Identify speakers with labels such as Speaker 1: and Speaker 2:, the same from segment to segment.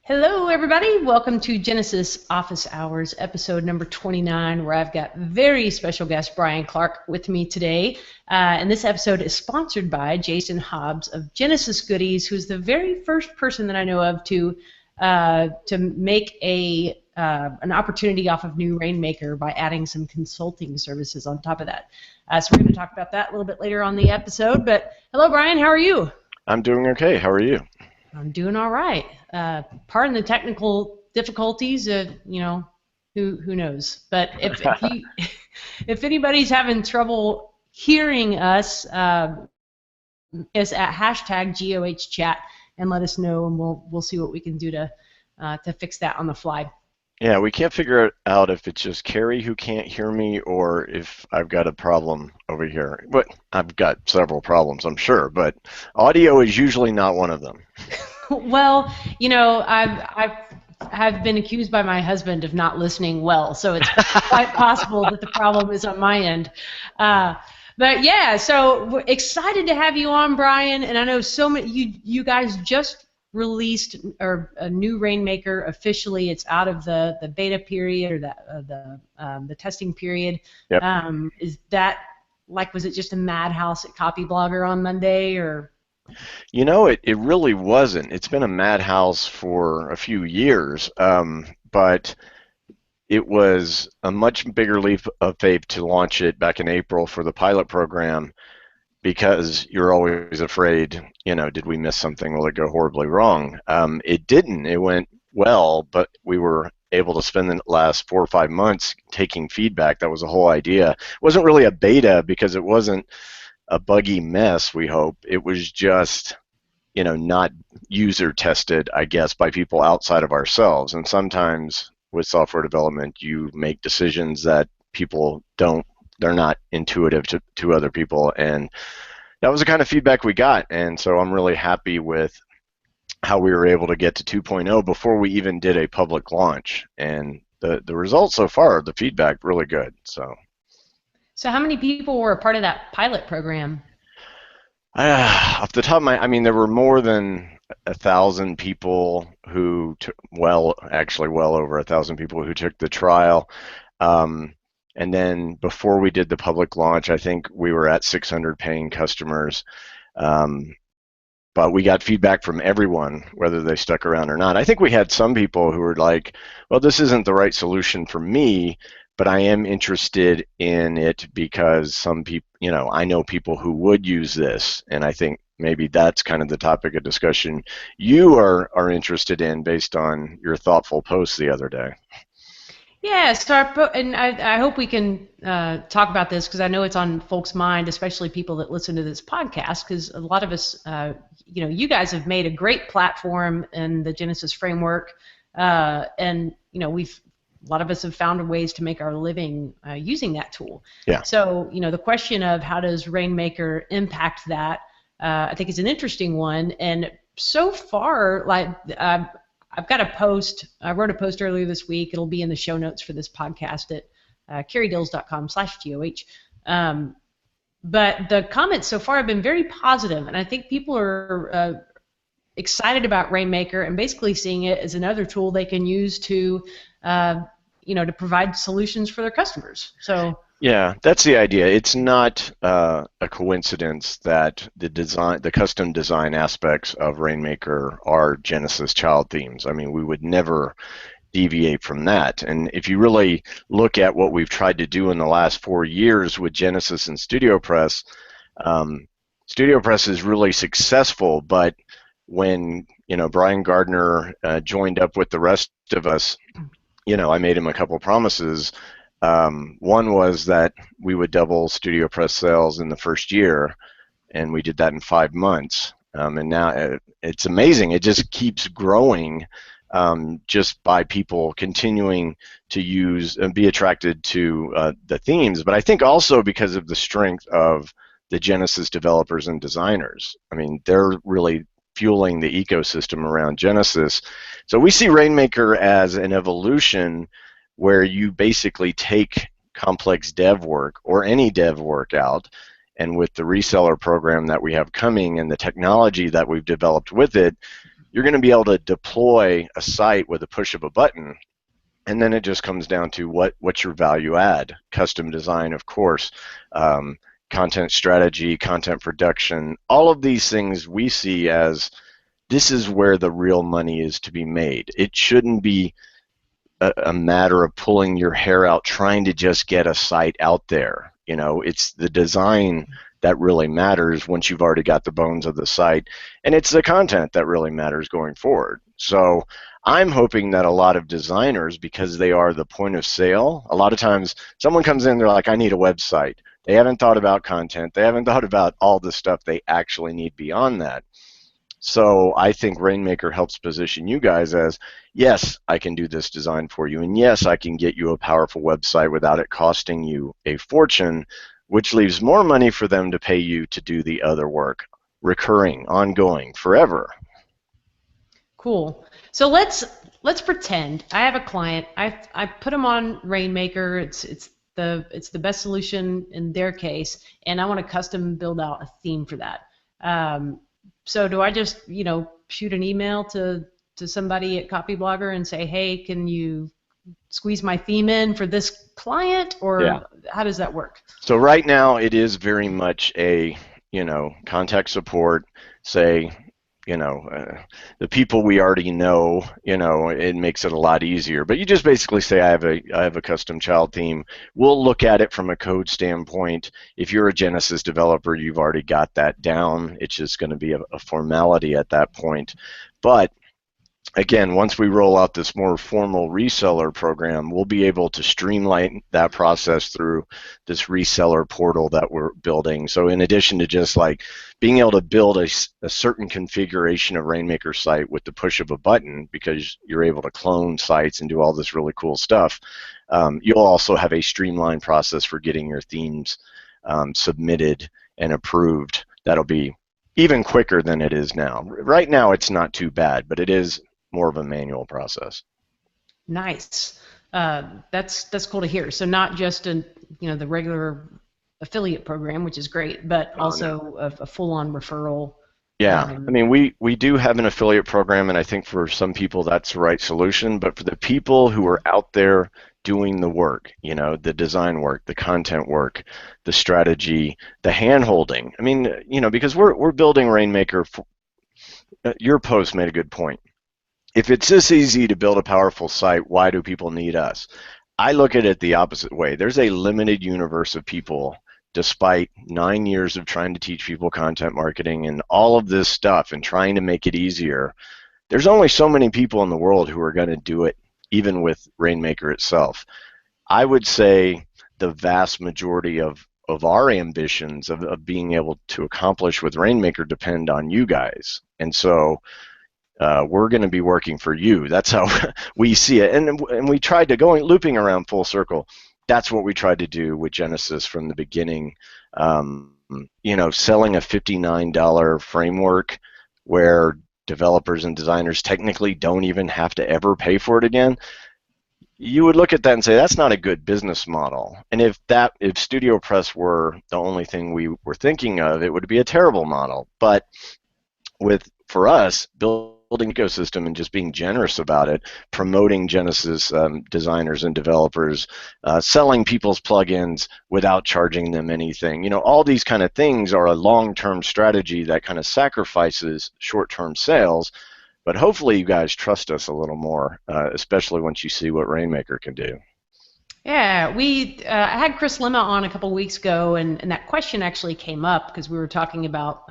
Speaker 1: Hello, everybody. Welcome to Genesis Office Hours, episode number 29, where I've got very special guest Brian Clark with me today. And this episode is sponsored by Jason Hobbs of Genesis Goodies, who's the very first person that I know of to make an opportunity off of new Rainmaker by adding some consulting services on top of that. So we're going to talk about that a little bit later on the episode. But hello, Brian. How are you?
Speaker 2: I'm doing okay. How are you?
Speaker 1: I'm doing all right. Pardon the technical difficulties. Who knows? But if anybody's having trouble hearing us, it's at hashtag #GOHchat and let us know, and we'll see what we can do to fix that on the fly.
Speaker 2: Yeah, we can't figure out if it's just Carrie who can't hear me or if I've got a problem over here. But I've got several problems, I'm sure, but audio is usually not one of them.
Speaker 1: Well, I've been accused by my husband of not listening well, so it's quite possible that the problem is on my end. But yeah, so we're excited to have you on, Brian. And I know so many you guys just released a new Rainmaker officially. It's out of the beta period or the testing period.
Speaker 2: Yep.
Speaker 1: Is that was it just a madhouse at Copyblogger on Monday or?
Speaker 2: You know, it really wasn't. It's been a madhouse for a few years, but it was a much bigger leap of faith to launch it back in April for the pilot program because you're always afraid, did we miss something? Will it go horribly wrong? It didn't. It went well, but we were able to spend the last 4 or 5 months taking feedback. That was the whole idea. It wasn't really a beta because it wasn't a buggy mess, we hope. It was just, not user tested, I guess, by people outside of ourselves. And sometimes with software development, you make decisions that people they're not intuitive to other people. And that was the kind of feedback we got. And so I'm really happy with how we were able to get to 2.0 before we even did a public launch. And the results so far, the feedback, really good.
Speaker 1: So how many people were a part of that pilot program?
Speaker 2: Off the top of there were more than 1,000 people who took, well over 1,000 people who took the trial. And then before we did the public launch, I think we were at 600 paying customers. But we got feedback from everyone, whether they stuck around or not. I think we had some people who were like, well, this isn't the right solution for me, but I am interested in it because some people, I know people who would use this, and I think maybe that's kind of the topic of discussion you are interested in based on your thoughtful post the other day.
Speaker 1: Yeah, and I hope we can talk about this because I know it's on folks' mind, especially people that listen to this podcast, because a lot of us, you guys have made a great platform in the Genesis framework, and a lot of us have found ways to make our living using that tool.
Speaker 2: Yeah.
Speaker 1: So, the question of how does Rainmaker impact that, I think is an interesting one. And so far, I've got a post. I wrote a post earlier this week. It'll be in the show notes for this podcast at carriedills.com/GOH. But the comments so far have been very positive, and I think people are excited about Rainmaker and basically seeing it as another tool they can use to to provide solutions for their customers. So
Speaker 2: yeah, that's the idea. It's not a coincidence that the custom design aspects of Rainmaker are Genesis child themes. We would never deviate from that. And if you really look at what we've tried to do in the last 4 years with Genesis and StudioPress, StudioPress is really successful, but when Brian Gardner joined up with the rest of us, I made him a couple promises. One was that we would double StudioPress sales in the first year, and we did that in 5 months. And now it's amazing. It just keeps growing just by people continuing to use and be attracted to the themes. But I think also because of the strength of the Genesis developers and designers. They're really fueling the ecosystem around Genesis. So we see Rainmaker as an evolution where you basically take complex dev work or any dev work out, and with the reseller program that we have coming and the technology that we've developed with it, you're going to be able to deploy a site with a push of a button. And then it just comes down to what's your value add. Custom design, of course, content strategy, content production, all of these things we see as this is where the real money is to be made. It shouldn't be a matter of pulling your hair out trying to just get a site out there. You know, it's the design that really matters once you've already got the bones of the site, and it's the content that really matters going forward. So I'm hoping that a lot of designers, because they are the point of sale, a lot of times someone comes in, they're like, I need a website. They haven't thought about content. They haven't thought about all the stuff they actually need beyond that. So I think Rainmaker helps position you guys as, yes, I can do this design for you, and yes, I can get you a powerful website without it costing you a fortune, which leaves more money for them to pay you to do the other work, recurring, ongoing, forever.
Speaker 1: Cool. So let's pretend I have a client. I put them on Rainmaker. It's the best solution in their case, and I want to custom build out a theme for that. So do I just shoot an email to somebody at Copyblogger and say, hey, can you squeeze my theme in for this client, or how does that work?
Speaker 2: So right now it is very much a contact support, say, the people we already know, it makes it a lot easier. But you just basically say, I have a custom child theme. We'll look at it from a code standpoint. If you're a Genesis developer, you've already got that down. It's just going to be a formality at that point. But again, once we roll out this more formal reseller program, we'll be able to streamline that process through this reseller portal that we're building. So in addition to just like being able to build a certain configuration of Rainmaker site with the push of a button, because you're able to clone sites and do all this really cool stuff, you'll also have a streamlined process for getting your themes submitted and approved. That'll be even quicker than it is now. Right now it's not too bad, but it is more of a manual process.
Speaker 1: Nice. That's cool to hear. So not just the regular affiliate program, which is great, but also a full-on referral.
Speaker 2: Yeah, I mean, we do have an affiliate program, and I think for some people that's the right solution. But for the people who are out there doing the work, the design work, the content work, the strategy, the hand-holding. I mean, because we're building Rainmaker. Your post made a good point. If it's this easy to build a powerful site, why do people need us? I look at it the opposite way. There's a limited universe of people, despite 9 years of trying to teach people content marketing and all of this stuff and trying to make it easier. There's only so many people in the world who are going to do it, even with Rainmaker itself. I would say the vast majority of our ambitions of being able to accomplish with Rainmaker depend on you guys. And so we're going to be working for you. That's how we see it. And we tried to looping around full circle. That's what we tried to do with Genesis from the beginning. Selling a $59 framework where developers and designers technically don't even have to ever pay for it again. You would look at that and say that's not a good business model. And if StudioPress were the only thing we were thinking of, it would be a terrible model. But for us, building ecosystem and just being generous about it, promoting Genesis designers and developers, selling people's plugins without charging them anything. All these kind of things are a long-term strategy that kind of sacrifices short-term sales. But hopefully you guys trust us a little more, especially once you see what Rainmaker can do.
Speaker 1: Yeah, I had Chris Lemma on a couple of weeks ago, and that question actually came up because we were talking about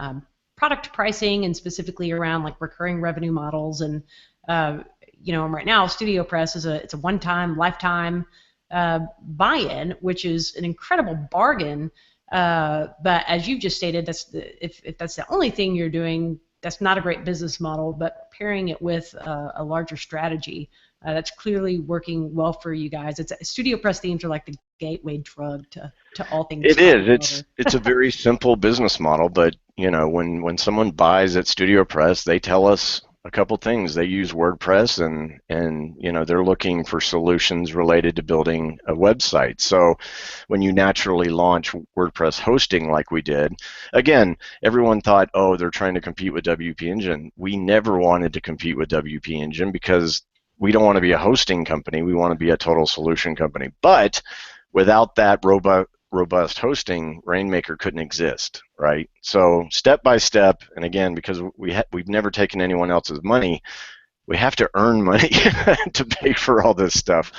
Speaker 1: product pricing and specifically around like recurring revenue models. And right now StudioPress it's a one-time, lifetime buy-in, which is an incredible bargain. But as you just stated, if that's the only thing you're doing, that's not a great business model. But pairing it with a larger strategy, that's clearly working well for you guys. StudioPress themes are like the gateway drug to all things.
Speaker 2: It is. It's a very simple business model, but when someone buys at StudioPress, they tell us a couple things. They use WordPress, and they're looking for solutions related to building a website. So when you naturally launch WordPress hosting like we did, again, everyone thought, oh, they're trying to compete with WP Engine. We never wanted to compete with WP Engine because we don't want to be a hosting company. We want to be a total solution company. But without that robust hosting, Rainmaker couldn't exist, right? So step by step, and again, because we've never taken anyone else's money, we have to earn money to pay for all this stuff.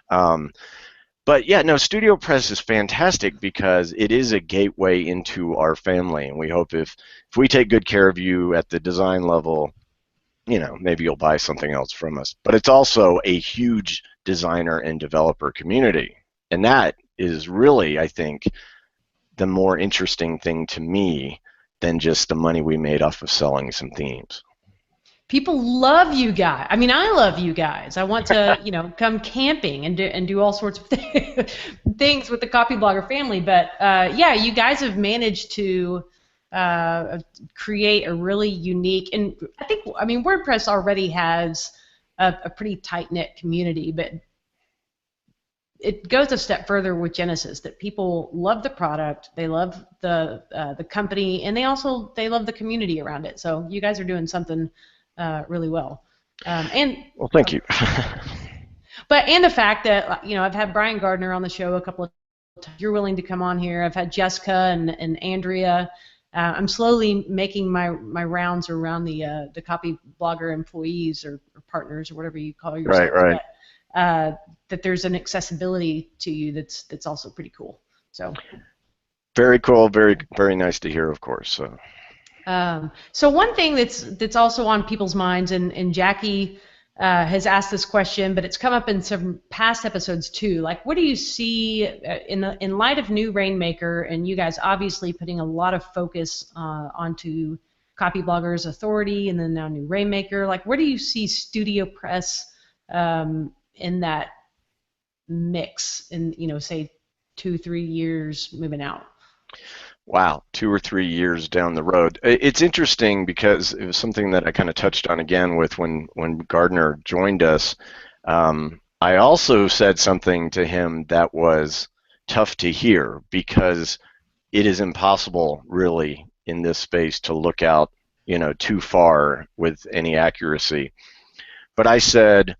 Speaker 2: But yeah, no, StudioPress is fantastic because it is a gateway into our family, and we hope if we take good care of you at the design level, maybe you'll buy something else from us. But it's also a huge designer and developer community, and that is really, I think, the more interesting thing to me than just the money we made off of selling some themes.
Speaker 1: People love you guys. I mean, I love you guys. I want to, come camping and do all sorts of things with the Copyblogger family. But yeah, you guys have managed to create a really unique, and I mean, WordPress already has a pretty tight-knit community, but it goes a step further with Genesis, that people love the product, they love the company, and they love the community around it. So you guys are doing something really well.
Speaker 2: Well, thank you.
Speaker 1: And the fact that I've had Brian Gardner on the show a couple of times. You're willing to come on here. I've had Jessica and Andrea. I'm slowly making my rounds around the Copyblogger employees or partners or whatever you call yourself.
Speaker 2: Right.
Speaker 1: That there's an accessibility to you that's also pretty cool. So
Speaker 2: very cool, very very nice to hear, of course.
Speaker 1: So one thing that's also on people's minds, and Jackie has asked this question, but it's come up in some past episodes too. Like, what do you see in light of new Rainmaker, and you guys obviously putting a lot of focus onto Copyblogger's authority, and then now new Rainmaker? Like, where do you see StudioPress in that mix in, say 2-3 years moving out?
Speaker 2: Wow, 2 or 3 years down the road. It's interesting because it was something that I kind of touched on again with when Gardner joined us. I also said something to him that was tough to hear, because it is impossible really in this space to look out, too far with any accuracy. But I said,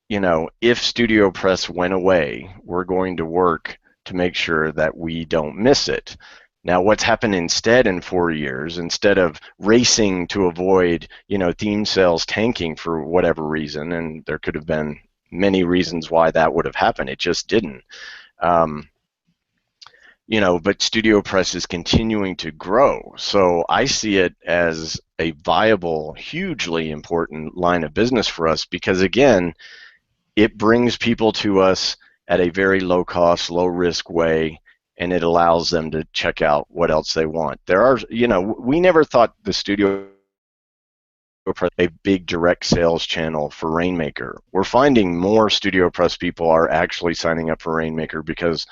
Speaker 2: if StudioPress went away, we're going to work to make sure that we don't miss it. Now, what's happened instead in 4 years, instead of racing to avoid, theme sales tanking for whatever reason, and there could have been many reasons why that would have happened, it just didn't. But StudioPress is continuing to grow. So I see it as a viable, hugely important line of business for us, because again, it brings people to us at a very low cost, low risk way, and it allows them to check out what else they want. We never thought the StudioPress a big direct sales channel for Rainmaker. We're finding more StudioPress people are actually signing up for Rainmaker because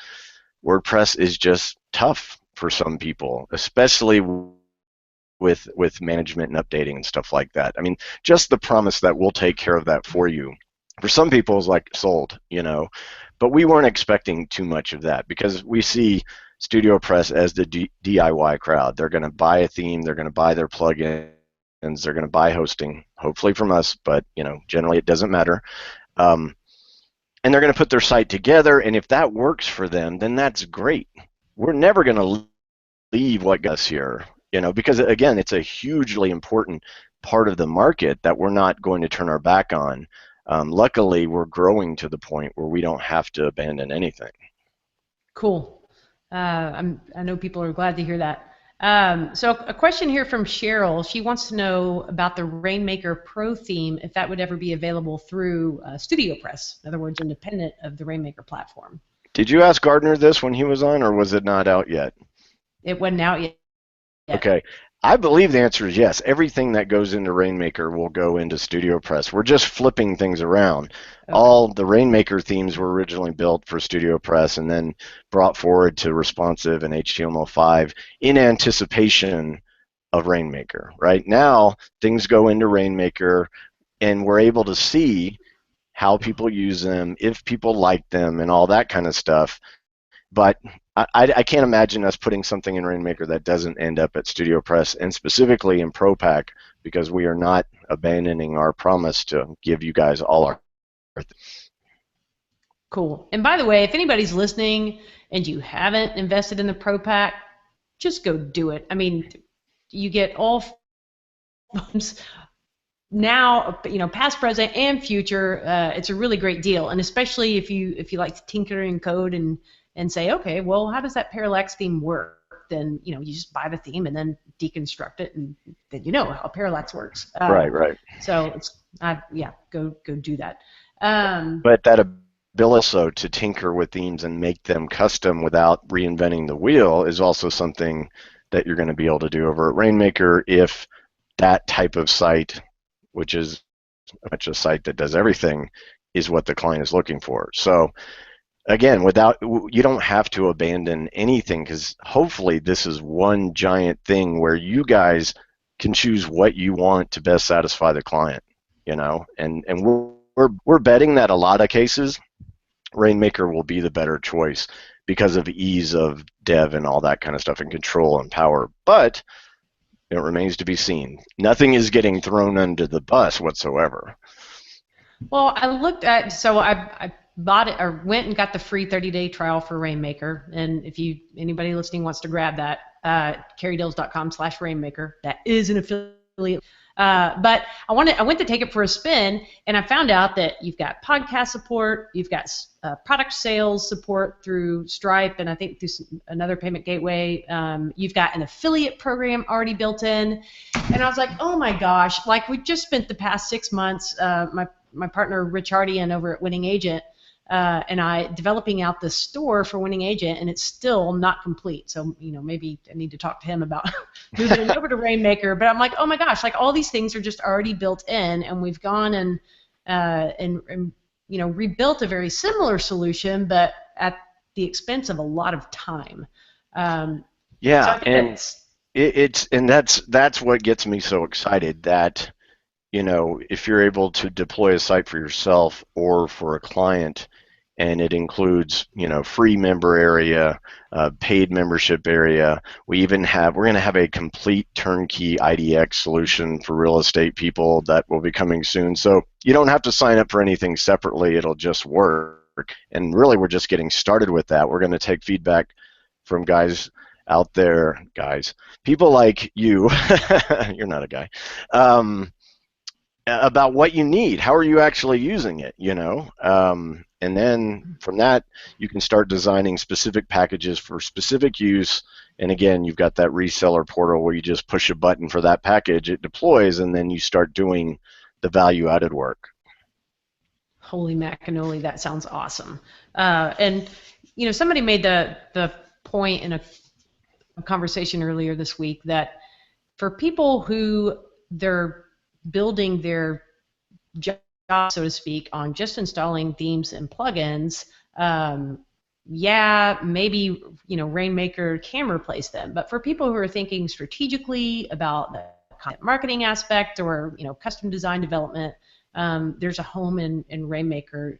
Speaker 2: WordPress is just tough for some people, especially with management and updating and stuff like that. I mean, just the promise that we'll take care of that for you, for some people is like sold, but we weren't expecting too much of that, because we see StudioPress as the DIY crowd. They're going to buy a theme, they're going to buy their plugins, they're going to buy hosting, hopefully from us, but generally it doesn't matter. And they're going to put their site together, and if that works for them, then that's great. We're never going to leave what got us here, because again, it's a hugely important part of the market that we're not going to turn our back on. Luckily, we're growing to the point where we don't have to abandon anything.
Speaker 1: Cool. I know people are glad to hear that. So a question here from Cheryl. She wants to know about the Rainmaker Pro theme, if that would ever be available through StudioPress, in other words, independent of the Rainmaker platform.
Speaker 2: Did you ask Gardner this when he was on, or was it not out yet?
Speaker 1: It wasn't out yet.
Speaker 2: Okay. I believe the answer is yes. Everything that goes into Rainmaker will go into StudioPress. We're just flipping things around. Okay. All the Rainmaker themes were originally built for StudioPress and then brought forward to responsive and HTML5 in anticipation of Rainmaker. Right now, things go into Rainmaker, and we're able to see how people use them, if people like them, and all that kind of stuff. But I can't imagine us putting something in Rainmaker that doesn't end up at Studio Press, and specifically in ProPack, because we are not abandoning our promise to give you guys all our
Speaker 1: Cool. And by the way, if anybody's listening and you haven't invested in the ProPack, just go do it. I mean, you get all phones now, past, present, and future. It's a really great deal, and especially if you like to tinker and code and say, okay, well, how does that parallax theme work? Then you just buy the theme and then deconstruct it, and then you know how parallax works.
Speaker 2: right.
Speaker 1: So it's go do that.
Speaker 2: But that ability also to tinker with themes and make them custom without reinventing the wheel is also something that you're going to be able to do over at Rainmaker if that type of site, which is much a site that does everything, is what the client is looking for. So again, you don't have to abandon anything, because hopefully this is one giant thing where you guys can choose what you want to best satisfy the client, and we're betting that a lot of cases Rainmaker will be the better choice because of ease of dev and all that kind of stuff, and control and power. But it remains to be seen. Nothing is getting thrown under the bus whatsoever.
Speaker 1: Well, I bought it, or went and got the free 30-day trial for Rainmaker. And if anybody listening wants to grab that, carrydills.com/Rainmaker. That is an affiliate. But I went to take it for a spin, and I found out that you've got podcast support, you've got product sales support through Stripe, and I think through another payment gateway. You've got an affiliate program already built in, and I was like, oh my gosh! Like, we just spent the past 6 months, my partner Rich Hardian over at Winning Agent and I developing out the store for Winning Agent, and it's still not complete. So maybe I need to talk to him about moving it over to Rainmaker. But I'm like, oh my gosh, like all these things are just already built in, and we've gone and rebuilt a very similar solution, but at the expense of a lot of time.
Speaker 2: Yeah, and that's what gets me so excited, that if you're able to deploy a site for yourself or for a client, and it includes free member area, paid membership area. We're going to have a complete turnkey IDX solution for real estate people that will be coming soon. So you don't have to sign up for anything separately. It'll just work. And really, we're just getting started with that. We're going to take feedback from guys out there, people like you. You're not a guy. About what you need. How are you actually using it, and then from that you can start designing specific packages for specific use. And again, you've got that reseller portal where you just push a button for that package, it deploys, and then you start doing the value added work.
Speaker 1: Holy macannoli, that sounds awesome. And somebody made the point in a conversation earlier this week that for people who they're building their job, so to speak, on just installing themes and plugins, maybe Rainmaker can replace them. But for people who are thinking strategically about the content marketing aspect or custom design development, there's a home in Rainmaker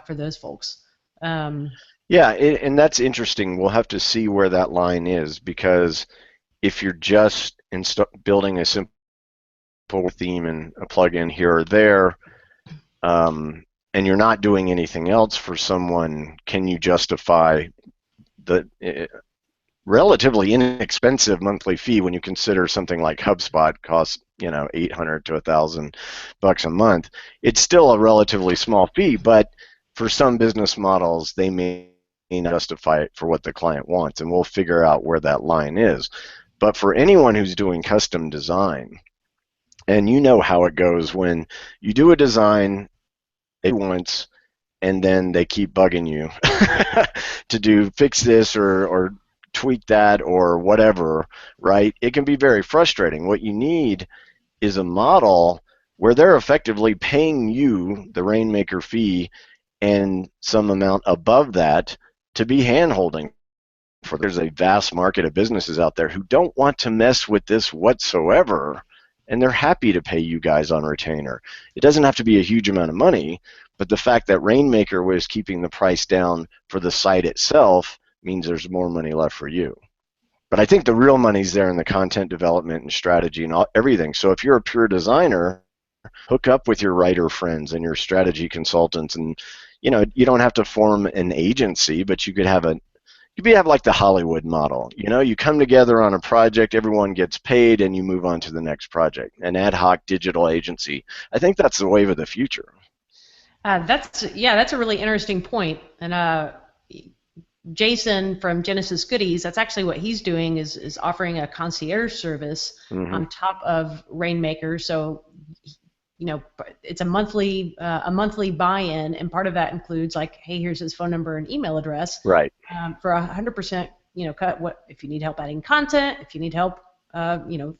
Speaker 1: for those folks.
Speaker 2: And that's interesting. We'll have to see where that line is, because if you're just building a simple theme and a plugin here or there, and you're not doing anything else for someone, can you justify the relatively inexpensive monthly fee when you consider something like HubSpot costs $800 to $1,000 a month? It's still a relatively small fee, but for some business models they may not justify it for what the client wants, and we'll figure out where that line is. But for anyone who's doing custom design, and how it goes when you do a design once and then they keep bugging you to fix this or tweak that or whatever, right? It can be very frustrating. What you need is a model where they're effectively paying you the Rainmaker fee and some amount above that to be hand-holding for. There's a vast market of businesses out there who don't want to mess with this whatsoever, and they're happy to pay you guys on retainer. It doesn't have to be a huge amount of money, but the fact that Rainmaker was keeping the price down for the site itself means there's more money left for you. But I think the real money's there in the content development and strategy and everything. So if you're a pure designer, hook up with your writer friends and your strategy consultants, and you don't have to form an agency, but you could have like the Hollywood model. You come together on a project, everyone gets paid, and you move on to the next project. An ad hoc digital agency. I think that's the wave of the future.
Speaker 1: That's a really interesting point. And Jason from Genesis Goodies, that's actually what he's doing is offering a concierge service on top of Rainmaker. So it's a monthly buy-in, and part of that includes like, hey, here's his phone number and email address.
Speaker 2: Right.
Speaker 1: For 100% cut. What if you need help adding content? If you need help,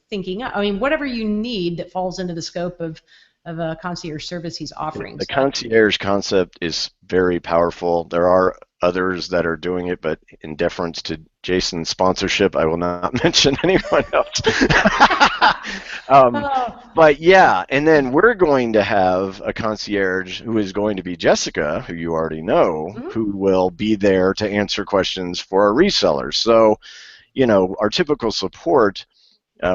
Speaker 1: thinking. I mean, whatever you need that falls into the scope of a concierge service he's offering.
Speaker 2: The concierge concept is very powerful. There are others that are doing it, but in deference to Jason's sponsorship, I will not mention anyone else. But yeah, and then we're going to have a concierge who is going to be Jessica, who you already know, who will be there to answer questions for our resellers. So, our typical support,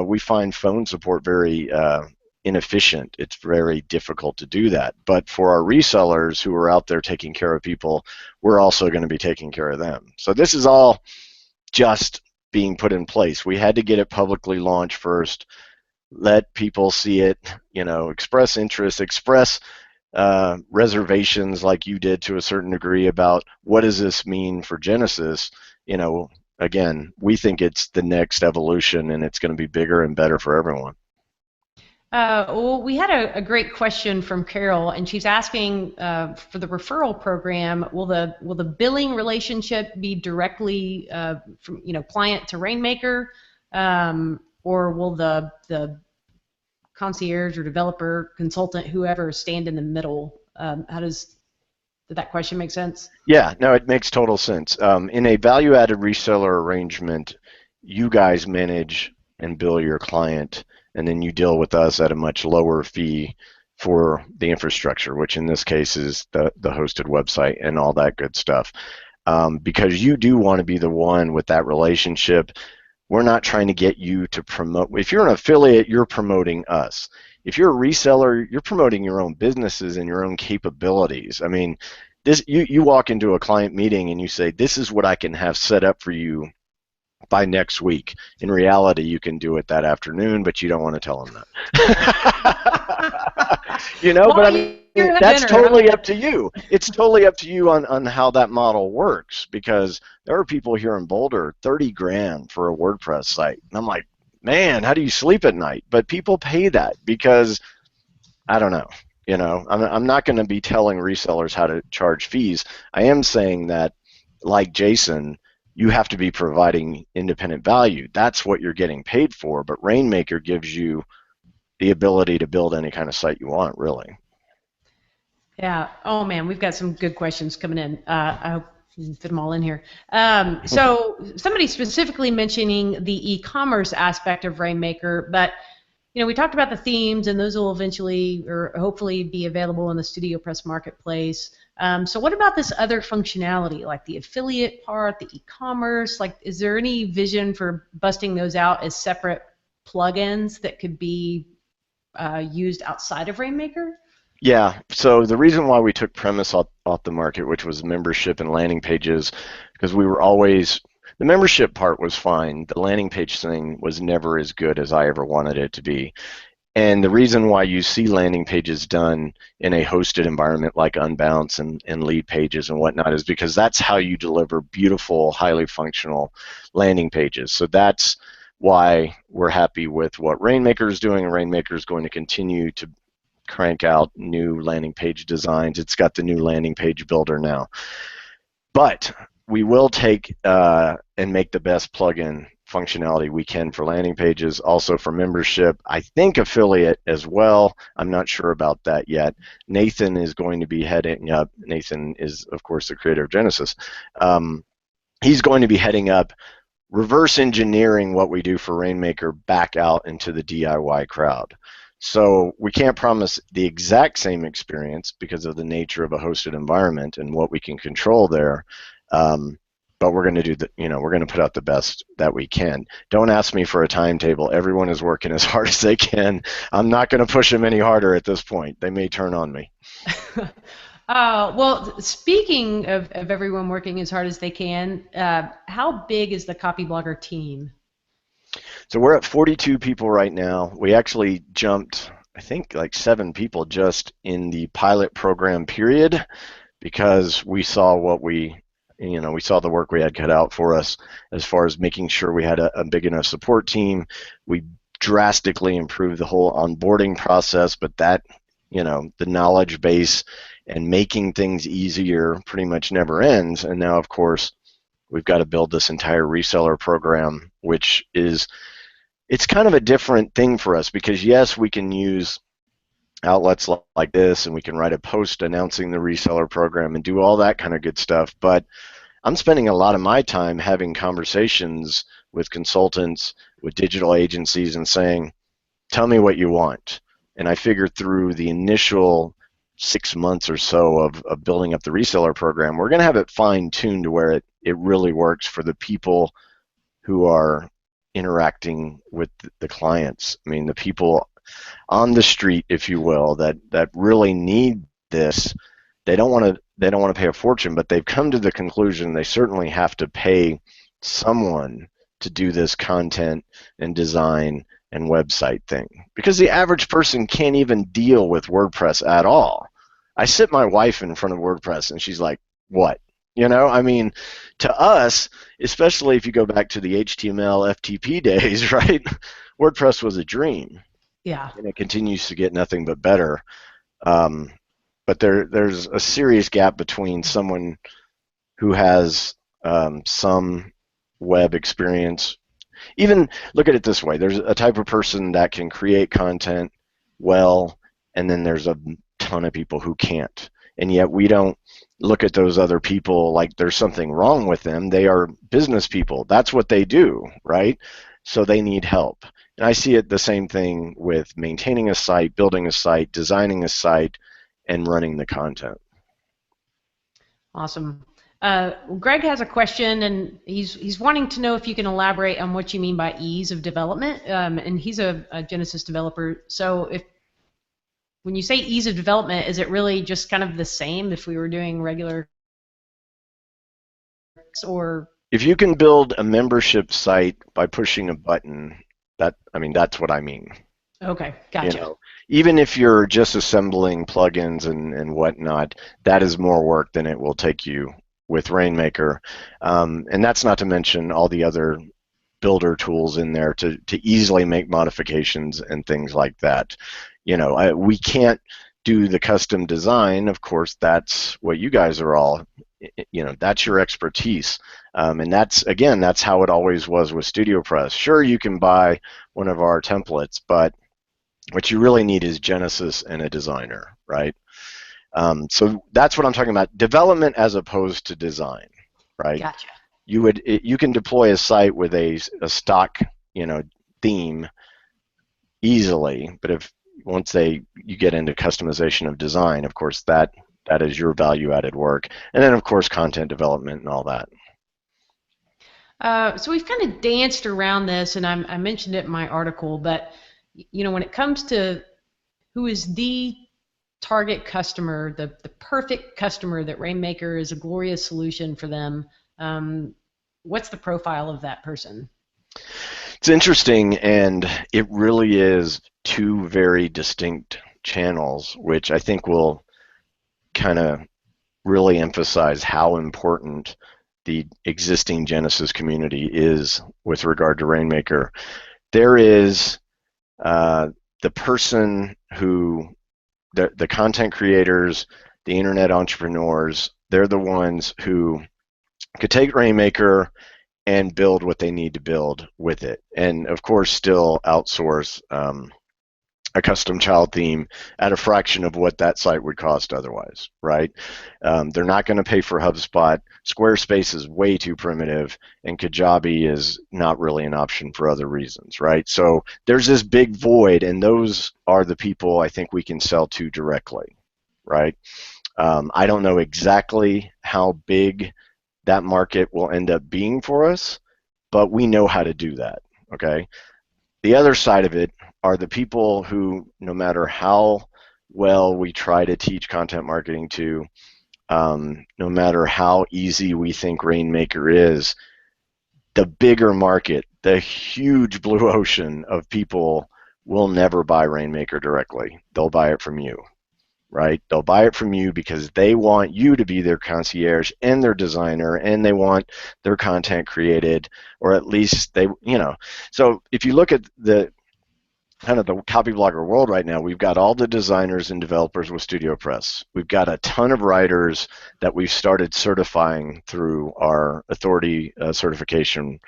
Speaker 2: we find phone support very inefficient. It's very difficult to do that. But for our resellers who are out there taking care of people, we're also going to be taking care of them. So this is all just being put in place. We had to get it publicly launched first, let people see it, express interest, express reservations like you did to a certain degree about what does this mean for Genesis. Again, we think it's the next evolution, and it's going to be bigger and better for everyone.
Speaker 1: Well, we had a great question from Carol, and she's asking for the referral program. Will the billing relationship be directly from client to Rainmaker, or will the concierge or developer, consultant, whoever, stand in the middle? Did that question make sense?
Speaker 2: Yeah, no, it makes total sense. In a value-added reseller arrangement, you guys manage and bill your client, and then you deal with us at a much lower fee for the infrastructure, which in this case is the hosted website and all that good stuff. Because you do want to be the one with that relationship. We're not trying to get you to promote. If you're an affiliate, you're promoting us. If you're a reseller, you're promoting your own businesses and your own capabilities. I mean, you walk into a client meeting and you say, this is what I can have set up for you by next week. In reality, you can do it that afternoon, but you don't want to tell them that. But I mean, that's totally up to you. It's totally up to you on how that model works, because there are people here in Boulder, 30 grand for a WordPress site. And I'm like, man, how do you sleep at night? But people pay that because, I don't know. I'm not going to be telling resellers how to charge fees. I am saying that, like Jason, you have to be providing independent value. That's what you're getting paid for, but Rainmaker gives you the ability to build any kind of site you want, really.
Speaker 1: Yeah. Oh, man, we've got some good questions coming in. I hope you can fit them all in here. So somebody specifically mentioning the e-commerce aspect of Rainmaker, but we talked about the themes, and those will eventually or hopefully be available in the StudioPress marketplace. So what about this other functionality, like the affiliate part, the e-commerce? Like, is there any vision for busting those out as separate plugins that could be used outside of Rainmaker?
Speaker 2: Yeah, so the reason why we took Premise off the market, which was membership and landing pages, because we were always, the membership part was fine. The landing page thing was never as good as I ever wanted it to be. And the reason why you see landing pages done in a hosted environment like Unbounce and Lead Pages and whatnot is because that's how you deliver beautiful, highly functional landing pages. So that's why we're happy with what Rainmaker is doing, and Rainmaker is going to continue to crank out new landing page designs. It's got the new landing page builder now. But we will take and make the best plugin functionality we can for landing pages, also for membership. I think affiliate as well. I'm not sure about that yet. Nathan is going to be heading up. Nathan is, of course, the creator of Genesis. he's going to be heading up reverse engineering what we do for Rainmaker back out into the DIY crowd. So we can't promise the exact same experience because of the nature of a hosted environment and what we can control there. But we're going to do we're going to put out the best that we can. Don't ask me for a timetable. Everyone is working as hard as they can. I'm not going to push them any harder at this point. They may turn on me.
Speaker 1: Well, speaking of everyone working as hard as they can, how big is the Copyblogger team?
Speaker 2: So we're at 42 people right now. We actually jumped, I think, like 7 people just in the pilot program period because we saw we saw the work we had cut out for us as far as making sure we had a big enough support team. We drastically improved the whole onboarding process, but that, the knowledge base and making things easier pretty much never ends. And now, of course, we've got to build this entire reseller program, which is, it's kind of a different thing for us because, yes, we can use outlets like this and we can write a post announcing the reseller program and do all that kind of good stuff. But I'm spending a lot of my time having conversations with consultants, with digital agencies, and saying, tell me what you want. And I figured through the initial 6 months or so of building up the reseller program, we're going to have it fine-tuned to where it really works for the people who are interacting with the clients. I mean, the people on the street, if you will, that really need this. They don't want to pay a fortune, but they've come to the conclusion they certainly have to pay someone to do this content and design and website thing, because the average person can't even deal with WordPress at all. I sit my wife in front of WordPress and she's like, what? I mean, to us, especially if you go back to the HTML, FTP days, right? WordPress was a dream.
Speaker 1: Yeah.
Speaker 2: And it continues to get nothing but better. But there's a serious gap between someone who has some web experience. Even look at it this way. There's a type of person that can create content well, and then there's a ton of people who can't. And yet we don't look at those other people like there's something wrong with them. They are business people. That's what they do, right? So they need help. And I see it the same thing with maintaining a site, building a site, designing a site, and running the content.
Speaker 1: Awesome. Greg has a question, and he's wanting to know if you can elaborate on what you mean by ease of development. And he's a Genesis developer. So when you say ease of development, is it really just kind of the same if we were doing regular, or?
Speaker 2: If you can build a membership site by pushing a button, that's what I mean.
Speaker 1: Okay, gotcha.
Speaker 2: Even if you're just assembling plugins and whatnot, that is more work than it will take you with Rainmaker. And that's not to mention all the other builder tools in there to easily make modifications and things like that. We can't do the custom design. Of course, that's what you guys are all, that's your expertise. And that's how it always was with StudioPress. Sure, you can buy one of our templates, but what you really need is Genesis and a designer, right? So that's what I'm talking about. Development as opposed to design, right?
Speaker 1: Gotcha.
Speaker 2: You can deploy a site with a stock, theme easily, but once you get into customization of design, of course, that is your value-added work, and then of course content development and all that.
Speaker 1: So we've kind of danced around this, and I mentioned it in my article, but when it comes to who is the target customer, the perfect customer that Rainmaker is a glorious solution for them, what's the profile of that person?
Speaker 2: It's interesting, and it really is two very distinct channels, which I think will kind of really emphasize how important the existing Genesis community is with regard to Rainmaker. There is the person who, the content creators, the internet entrepreneurs, they're the ones who could take Rainmaker and build what they need to build with it. And of course, still outsource a custom child theme at a fraction of what that site would cost otherwise, right? They're not going to pay for HubSpot. Squarespace is way too primitive, and Kajabi is not really an option for other reasons, right? So there's this big void, and those are the people I think we can sell to directly, right? I don't know exactly how big that market will end up being for us, but we know how to do that, okay? The other side of it are the people who, no matter how well we try to teach content marketing to, no matter how easy we think Rainmaker is, the bigger market, the huge blue ocean of people will never buy Rainmaker directly. They'll buy it from you, right? They'll buy it from you because they want you to be their concierge and their designer, and they want their content created, or at least they, So if you look at the kind of the Copyblogger world right now, we've got all the designers and developers with StudioPress. We've got a ton of writers that we've started certifying through our authority certification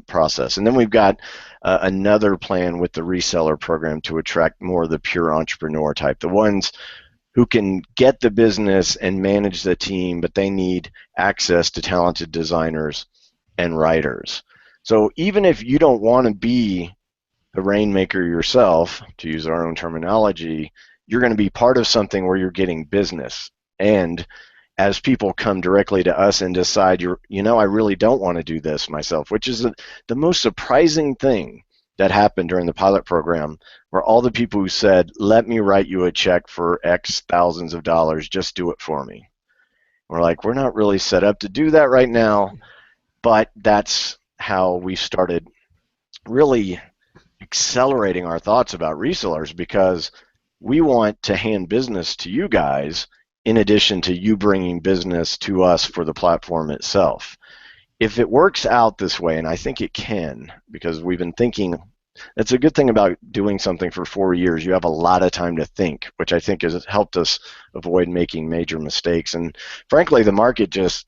Speaker 2: process. And then we've got another plan with the reseller program to attract more of the pure entrepreneur type, the ones who can get the business and manage the team, but they need access to talented designers and writers. So even if you don't want to be the Rainmaker yourself, to use our own terminology, you're going to be part of something where you're getting business. And as people come directly to us and decide, I really don't want to do this myself, which is the most surprising thing that happened during the pilot program, were all the people who said, let me write you a check for X thousands of dollars, just do it for me. We're like, we're not really set up to do that right now, but that's how we started really accelerating our thoughts about resellers, because we want to hand business to you guys in addition to you bringing business to us for the platform itself. If it works out this way, and I think it can, because we've been thinking, that's a good thing about doing something for 4 years. You have a lot of time to think, which I think has helped us avoid making major mistakes. And frankly, the market just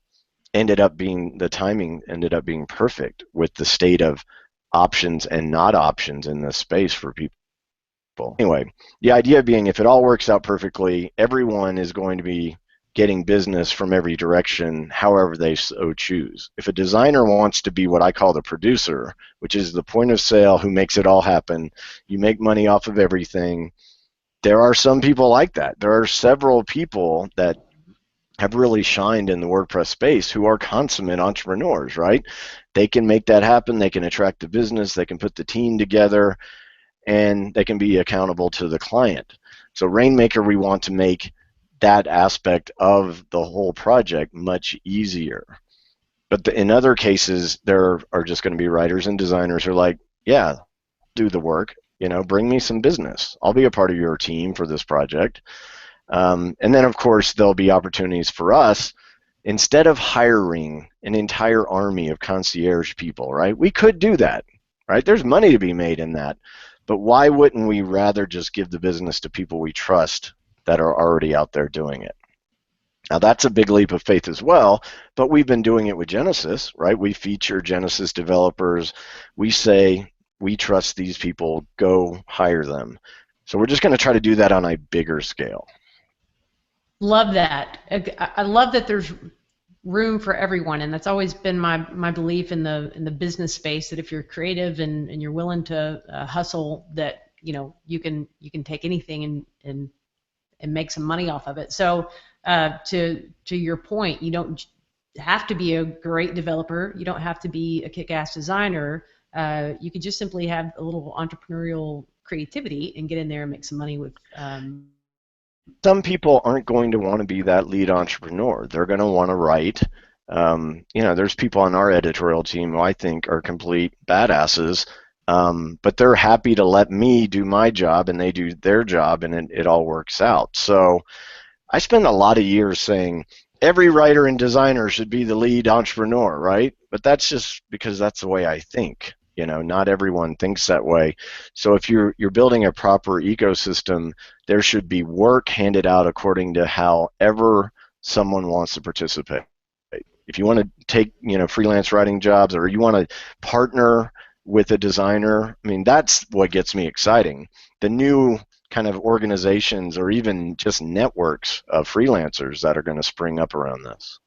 Speaker 2: the timing ended up being perfect with the state of options and not options in this space for people. Anyway, the idea being, if it all works out perfectly, everyone is going to be getting business from every direction, however they so choose. If a designer wants to be what I call the producer, which is the point of sale who makes it all happen, you make money off of everything. There are some people like that. There are several people that have really shined in the WordPress space who are consummate entrepreneurs, right? They can make that happen. They can attract the business. They can put the team together, and they can be accountable to the client. So Rainmaker, we want to make that aspect of the whole project much easier. But in other cases, there are just going to be writers and designers who are like, yeah, do the work, bring me some business. I'll be a part of your team for this project. And then, of course, there'll be opportunities for us. Instead of hiring an entire army of concierge people, right? We could do that, right? There's money to be made in that. But why wouldn't we rather just give the business to people we trust that are already out there doing it? Now, that's a big leap of faith as well, but we've been doing it with Genesis, right? We feature Genesis developers. We say, we trust these people, go hire them. So we're just going to try to do that on a bigger scale.
Speaker 1: Love that. I love that there's room for everyone, and that's always been my belief in the business space, that if you're creative and you're willing to hustle, that you can take anything and make some money off of it. So to your point, you don't have to be a great developer. You don't have to be a kick-ass designer. You could just simply have a little entrepreneurial creativity and get in there and make some money with.
Speaker 2: Some people aren't going to want to be that lead entrepreneur. They're going to want to write. There's people on our editorial team who I think are complete badasses, but they're happy to let me do my job and they do their job, and it all works out. So I spend a lot of years saying every writer and designer should be the lead entrepreneur, right? But that's just because that's the way I think. Not everyone thinks that way. So if you're building a proper ecosystem, there should be work handed out according to however someone wants to participate. If you want to take freelance writing jobs, or you want to partner with a designer. I mean, that's what gets me exciting. The new kind of organizations or even just networks of freelancers that are going to spring up around this.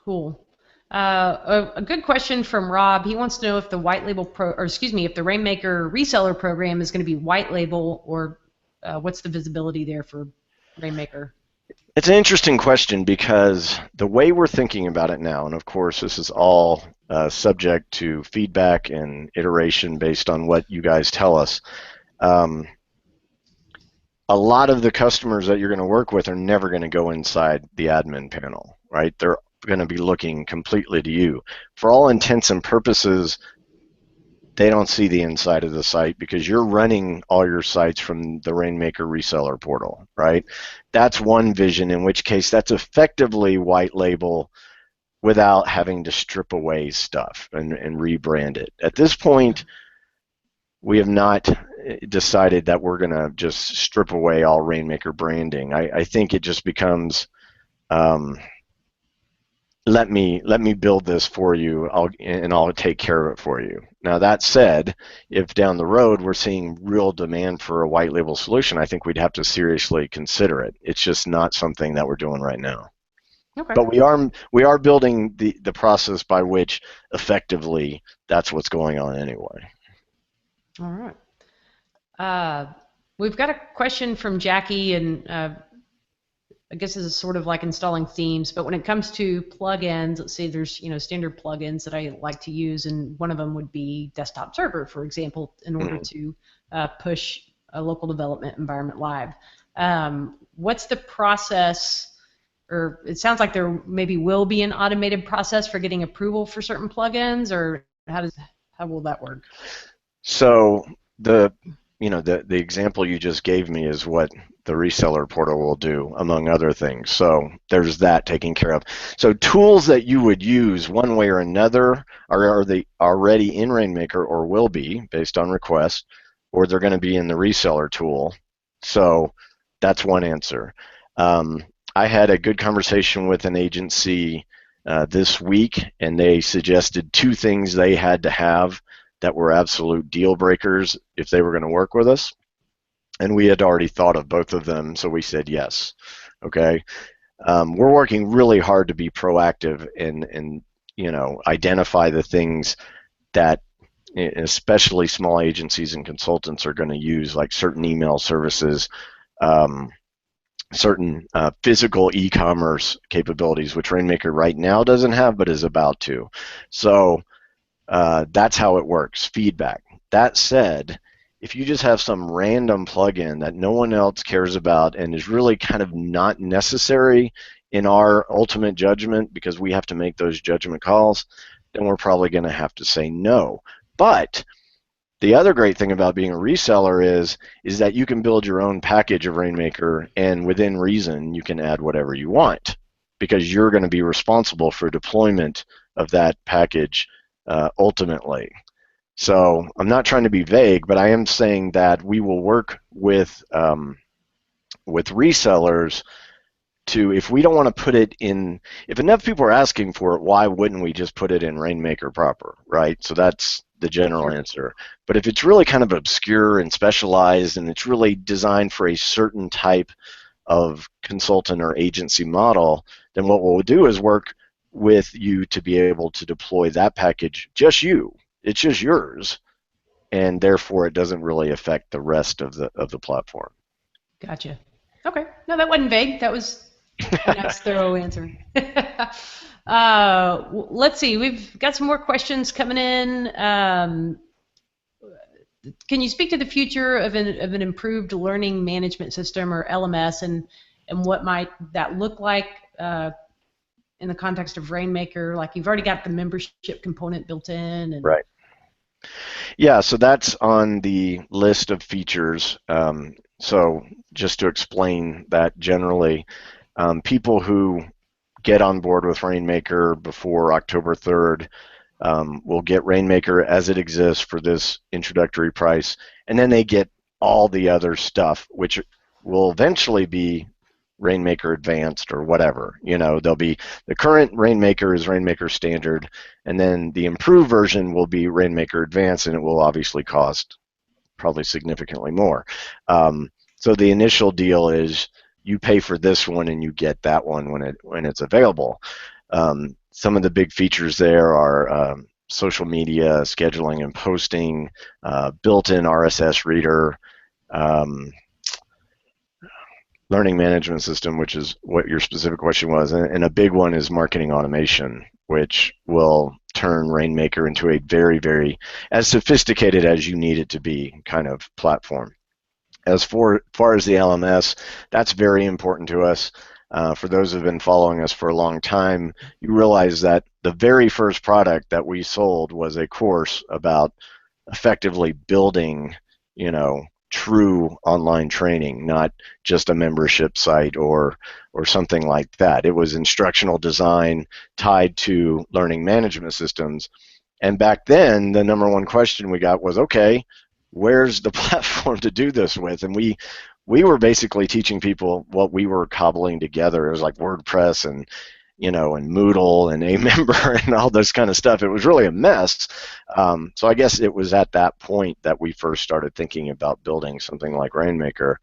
Speaker 1: Cool. A good question from Rob. He wants to know if the white label if the Rainmaker reseller program is going to be white label, or what's the visibility there for Rainmaker?
Speaker 2: It's an interesting question because the way we're thinking about it now, and of course this is all subject to feedback and iteration based on what you guys tell us. A lot of the customers that you're going to work with are never going to go inside the admin panel, right? They're going to be looking completely to you. For all intents and purposes, they don't see the inside of the site because you're running all your sites from the Rainmaker reseller portal, right? That's one vision, in which case that's effectively white label without having to strip away stuff and rebrand it. At this point, we have not decided that we're going to just strip away all Rainmaker branding. I think it just becomes, let me build this for you, and I'll take care of it for you. Now that said, if down the road we're seeing real demand for a white label solution, I think we'd have to seriously consider it. It's just not something that we're doing right now.
Speaker 1: Okay.
Speaker 2: But we are building the process by which effectively that's what's going on anyway.
Speaker 1: All right. We've got a question from Jackie, and I guess this is sort of like installing themes, but when it comes to plugins, let's say there's standard plugins that I like to use, and one of them would be Desktop Server, for example, in order to push a local development environment live. What's the process? Or it sounds like there maybe will be an automated process for getting approval for certain plugins, or how will that work?
Speaker 2: So the example you just gave me is what the reseller portal will do, among other things. So there's that taken care of. So tools that you would use one way or another are they already in Rainmaker or will be based on request, or they're going to be in the reseller tool. So that's one answer. I had a good conversation with an agency this week, and they suggested two things they had to have that were absolute deal breakers if they were going to work with us. And we had already thought of both of them, so we said yes. Okay. We're working really hard to be proactive and identify the things that especially small agencies and consultants are going to use, like certain email services, certain physical e-commerce capabilities, which Rainmaker right now doesn't have but is about to. So that's how it works, feedback. That said, if you just have some random plugin that no one else cares about and is really kind of not necessary in our ultimate judgment, because we have to make those judgment calls, then we're probably going to have to say no. But the other great thing about being a reseller is that you can build your own package of Rainmaker, and within reason you can add whatever you want, because you're going to be responsible for deployment of that package ultimately. So I'm not trying to be vague, but I am saying that we will work with resellers to, if we don't want to put it in, if enough people are asking for it, why wouldn't we just put it in Rainmaker proper, right? So that's the general answer. But if it's really kind of obscure and specialized, and it's really designed for a certain type of consultant or agency model, then what we'll do is work with you to be able to deploy that package, just you. It's just yours, and therefore it doesn't really affect the rest of the platform.
Speaker 1: Gotcha. Okay. No, that wasn't vague. That was a nice, thorough answer. Let's see. We've got some more questions coming in. Can you speak to the future of an improved learning management system, or LMS, and what might that look like in the context of Rainmaker? Like, you've already got the membership component built in. And
Speaker 2: right. Yeah, so that's on the list of features. So just to explain that generally, people who get on board with Rainmaker before October 3rd will get Rainmaker as it exists for this introductory price, and then they get all the other stuff, which will eventually be Rainmaker Advanced or whatever. There'll be the current Rainmaker is Rainmaker Standard, and then the improved version will be Rainmaker Advanced, and it will obviously cost probably significantly more. So the initial deal is you pay for this one and you get that one when it's available. Some of the big features there are social media, scheduling and posting, built-in RSS reader, learning management system, which is what your specific question was, and a big one is marketing automation, which will turn Rainmaker into a very, very, as sophisticated as you need it to be kind of platform. As far as the LMS, that's very important to us. For those who have been following us for a long time, you realize that the very first product that we sold was a course about effectively building, true online training, not just a membership site or something like that. It was instructional design tied to learning management systems. And back then, the number one question we got was, okay, where's the platform to do this with? And we were basically teaching people what we were cobbling together. It was like WordPress and and Moodle and Amember and all this kind of stuff. It was really a mess. So I guess it was at that point that we first started thinking about building something like Rainmaker.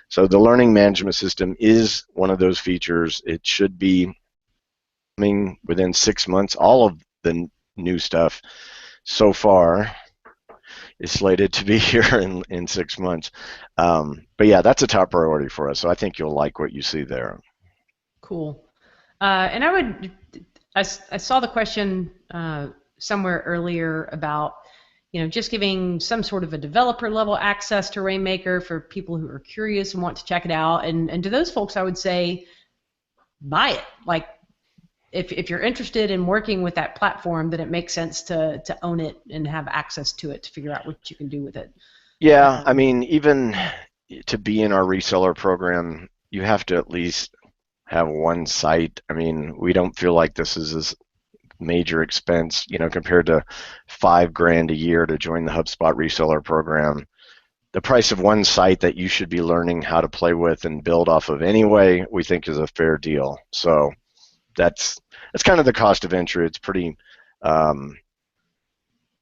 Speaker 2: So the learning management system is one of those features. It should be coming within 6 months. All of the new stuff so far is slated to be here in 6 months. But yeah, that's a top priority for us. So I think you'll like what you see there.
Speaker 1: Cool. And I saw the question somewhere earlier about, just giving some sort of a developer level access to Rainmaker for people who are curious and want to check it out. And to those folks, I would say, buy it. Like, if you're interested in working with that platform, then it makes sense to own it and have access to it to figure out what you can do with it.
Speaker 2: Yeah, I mean, even to be in our reseller program, you have to at least have one site. I mean, we don't feel like this is this major expense, compared to $5,000 a year to join the HubSpot reseller program. The price of one site that you should be learning how to play with and build off of anyway, we think is a fair deal. So that's kind of the cost of entry. It's pretty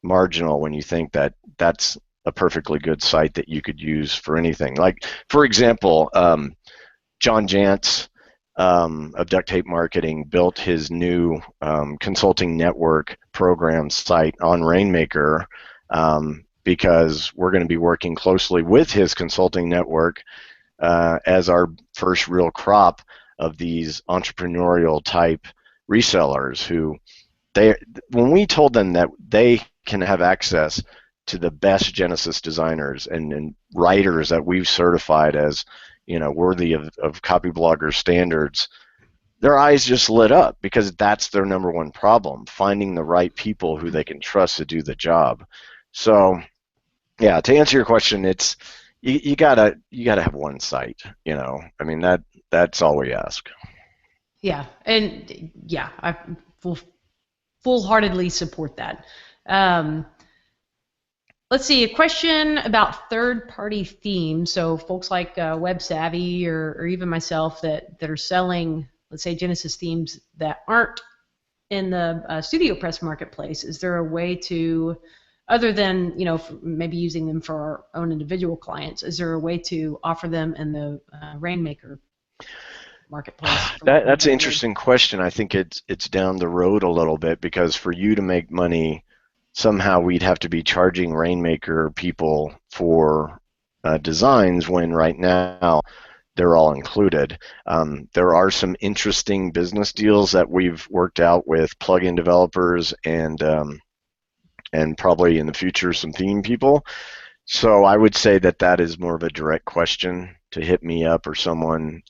Speaker 2: marginal when you think that that's a perfectly good site that you could use for anything. Like, for example, John Jantz of Duct Tape Marketing built his new consulting network program site on Rainmaker because we're going to be working closely with his consulting network as our first real crop of these entrepreneurial type resellers who when we told them that they can have access to the best Genesis designers and writers that we've certified as worthy of Copyblogger standards, their eyes just lit up because that's their number one problem, finding the right people who they can trust to do the job. So yeah, to answer your question, it's you gotta have one site. I mean, that's all we ask.
Speaker 1: Yeah, and yeah, I full-heartedly support that. Let's see, a question about third-party themes. So folks like Web Savvy or even myself that are selling, let's say, Genesis themes that aren't in the StudioPress marketplace. Is there a way to, other than maybe using them for our own individual clients, is there a way to offer them in the Rainmaker marketplace?
Speaker 2: That's an interesting question. I think it's down the road a little bit because for you to make money, somehow we'd have to be charging Rainmaker people for designs when right now they're all included. There are some interesting business deals that we've worked out with plugin developers and probably in the future some theme people. So I would say that is more of a direct question to hit me up or someone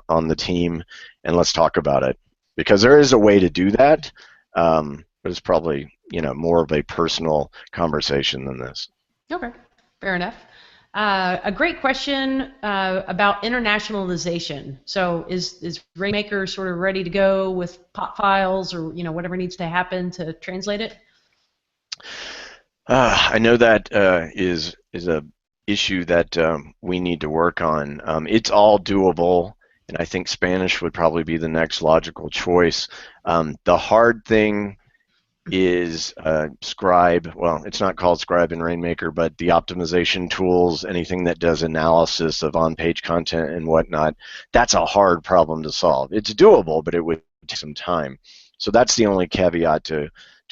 Speaker 2: on the team and let's talk about it, because there is a way to do that, but it's probably more of a personal conversation than this.
Speaker 1: Okay, fair enough. A great question about internationalization. So is Rainmaker sort of ready to go with pop files or whatever needs to happen to translate it?
Speaker 2: I know that is a issue that we need to work on. It's all doable. and I think Spanish would probably be the next logical choice. The hard thing is Scribe. Well, it's not called Scribe in Rainmaker, but the optimization tools, anything that does analysis of on-page content and whatnot, that's a hard problem to solve. It's doable, but it would take some time. So that's the only caveat to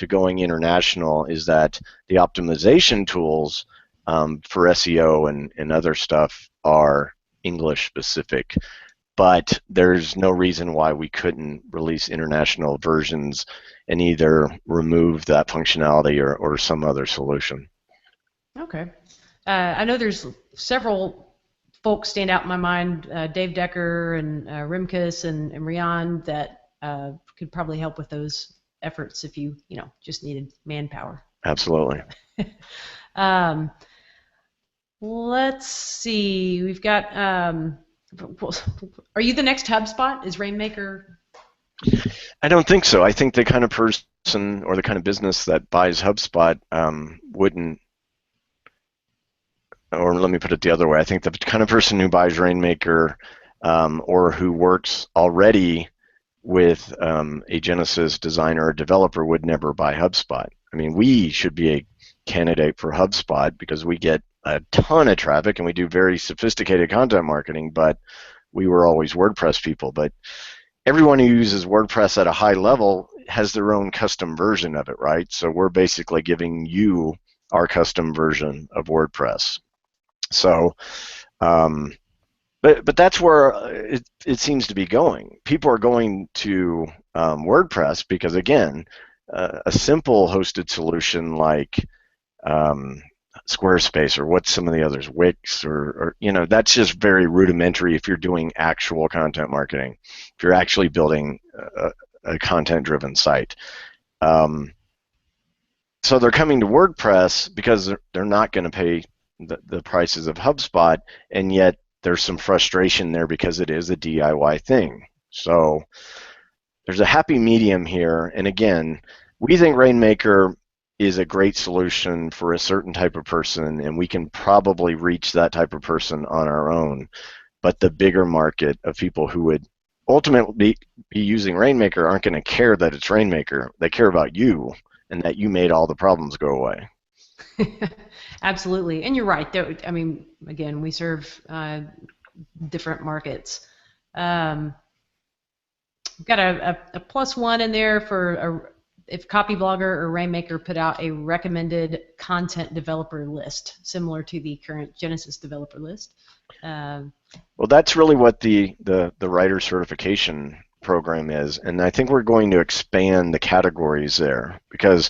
Speaker 2: going international, is that the optimization tools for SEO and other stuff are English specific. But there's no reason why we couldn't release international versions and either remove that functionality or some other solution.
Speaker 1: Okay. I know there's several folks stand out in my mind, Dave Decker and Rimkus and Rian, that could probably help with those efforts if you just needed manpower.
Speaker 2: Absolutely.
Speaker 1: Let's see. We've got. Are you the next HubSpot? Is Rainmaker?
Speaker 2: I don't think so. I think the kind of person or the kind of business that buys HubSpot wouldn't. Or let me put it the other way. I think the kind of person who buys Rainmaker or who works already with a Genesis designer or developer would never buy HubSpot. I mean, we should be a candidate for HubSpot because we get a ton of traffic and we do very sophisticated content marketing, but we were always WordPress people. But everyone who uses WordPress at a high level has their own custom version of it, right? So we're basically giving you our custom version of WordPress. So, but that's where it seems to be going. People are going to WordPress because, again, a simple hosted solution like Squarespace or what's some of the others, Wix, or that's just very rudimentary if you're doing actual content marketing, if you're actually building a content-driven site. So they're coming to WordPress because they're not going to pay the prices of HubSpot, and yet there's some frustration there because it is a DIY thing. So there's a happy medium here, and again, we think Rainmaker is a great solution for a certain type of person, and we can probably reach that type of person on our own. But the bigger market of people who would ultimately be using Rainmaker aren't going to care that it's Rainmaker. They care about you and that you made all the problems go away.
Speaker 1: Absolutely, and you're right. I mean, again, we serve different markets. We've got a +1 in there for if Copyblogger or Rainmaker put out a recommended content developer list, similar to the current Genesis developer list.
Speaker 2: Well, that's really what the writer certification program is, and I think we're going to expand the categories there because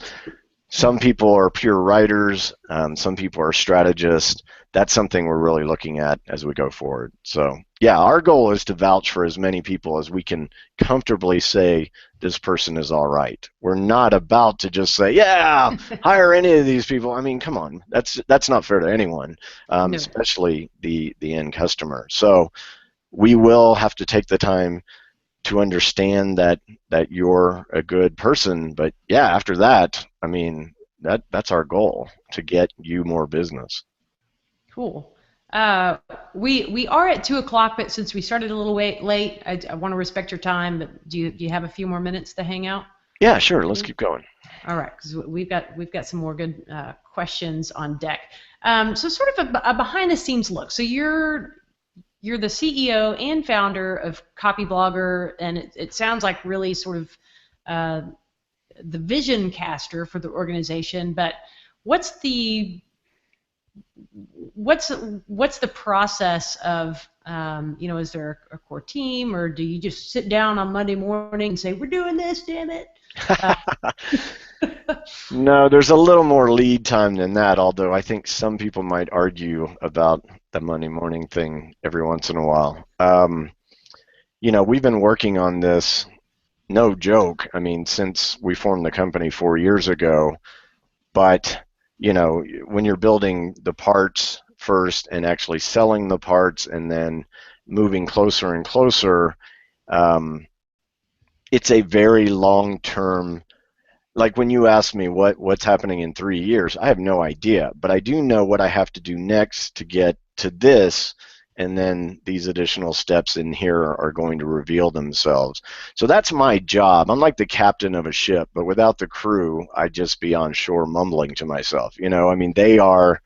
Speaker 2: some people are pure writers, some people are strategists. That's something we're really looking at as we go forward. So yeah, our goal is to vouch for as many people as we can comfortably say this person is all right. We're not about to just say, yeah, hire any of these people. I mean, come on, that's not fair to anyone,
Speaker 1: No.
Speaker 2: especially the end customer. So we will have to take the time to understand that you're a good person, but yeah, after that, I mean, that's our goal, to get you more business.
Speaker 1: Cool. We are at 2:00, but since we started a little late, I want to respect your time. But do you have a few more minutes to hang out?
Speaker 2: Yeah, sure. Let's keep going.
Speaker 1: All right, because we've got some more good questions on deck. So sort of a behind the scenes look. So you're the CEO and founder of Copyblogger, and it sounds like really sort of the vision caster for the organization. But what's the process of is there a core team, or do you just sit down on Monday morning and say, we're doing this, damn it?
Speaker 2: No, there's a little more lead time than that, although I think some people might argue about the Monday morning thing every once in a while. We've been working on this, no joke, I mean, since we formed the company 4 years ago. But, when you're building the parts first and actually selling the parts and then moving closer and closer, it's a very long-term. Like when you ask me what's happening in 3 years, I have no idea, but I do know what I have to do next to get to this and then these additional steps in here are going to reveal themselves. So that's my job. I'm like the captain of a ship, but without the crew, I'd just be on shore mumbling to myself. I mean, they are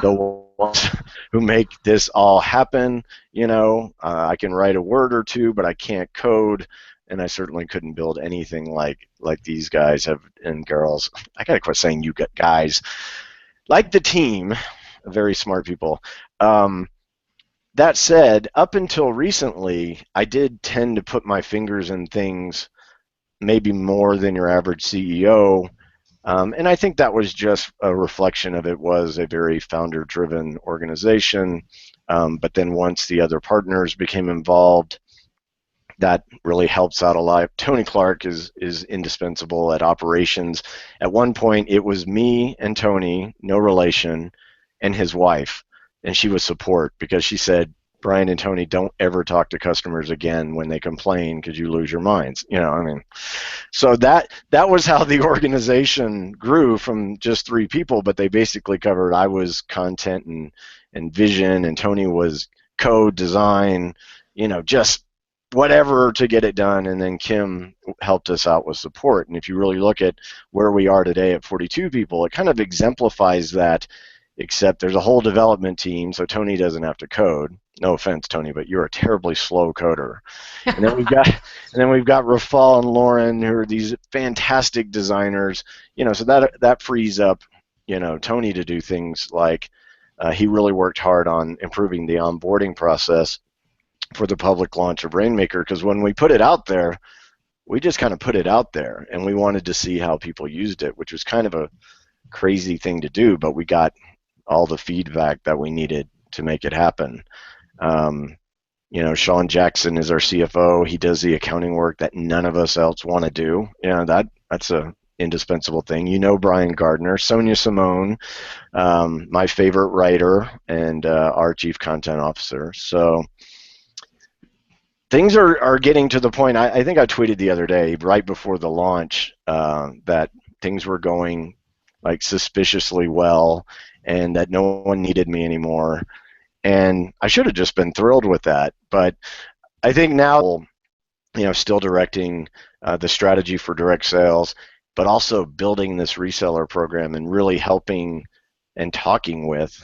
Speaker 2: the ones who make this all happen. I can write a word or two, but I can't code, and I certainly couldn't build anything like these guys have and girls. I gotta quit saying you guys. Like the team, very smart people. That said, up until recently, I did tend to put my fingers in things maybe more than your average CEO. And I think that was just a reflection of it was a very founder-driven organization. But then once the other partners became involved, that really helps out a lot. Tony Clark is indispensable at operations. At one point, it was me and Tony, no relation, and his wife, and she was support because she said, Brian and Tony, don't ever talk to customers again when they complain because you lose your minds. I mean, so that was how the organization grew from just 3 people, but they basically covered, I was content and vision, and Tony was code, design, just whatever to get it done, and then Kim helped us out with support. And if you really look at where we are today at 42 people, it kind of exemplifies that, except there's a whole development team, so Tony doesn't have to code. No offense, Tony, but you're a terribly slow coder. And then we've got Rafal and Lauren, who are these fantastic designers. So that frees up, Tony to do things like he really worked hard on improving the onboarding process for the public launch of Rainmaker, because when we put it out there, we just kind of put it out there, and we wanted to see how people used it, which was kind of a crazy thing to do, but we got all the feedback that we needed to make it happen. Sean Jackson is our CFO. He does the accounting work that none of us else want to do. That's a indispensable thing. Brian Gardner, Sonia Simone, my favorite writer, and our chief content officer. So things are getting to the point. I think I tweeted the other day, right before the launch, that things were going like suspiciously well, and that no one needed me anymore. And I should have just been thrilled with that. But I think now, still directing the strategy for direct sales, but also building this reseller program and really helping and talking with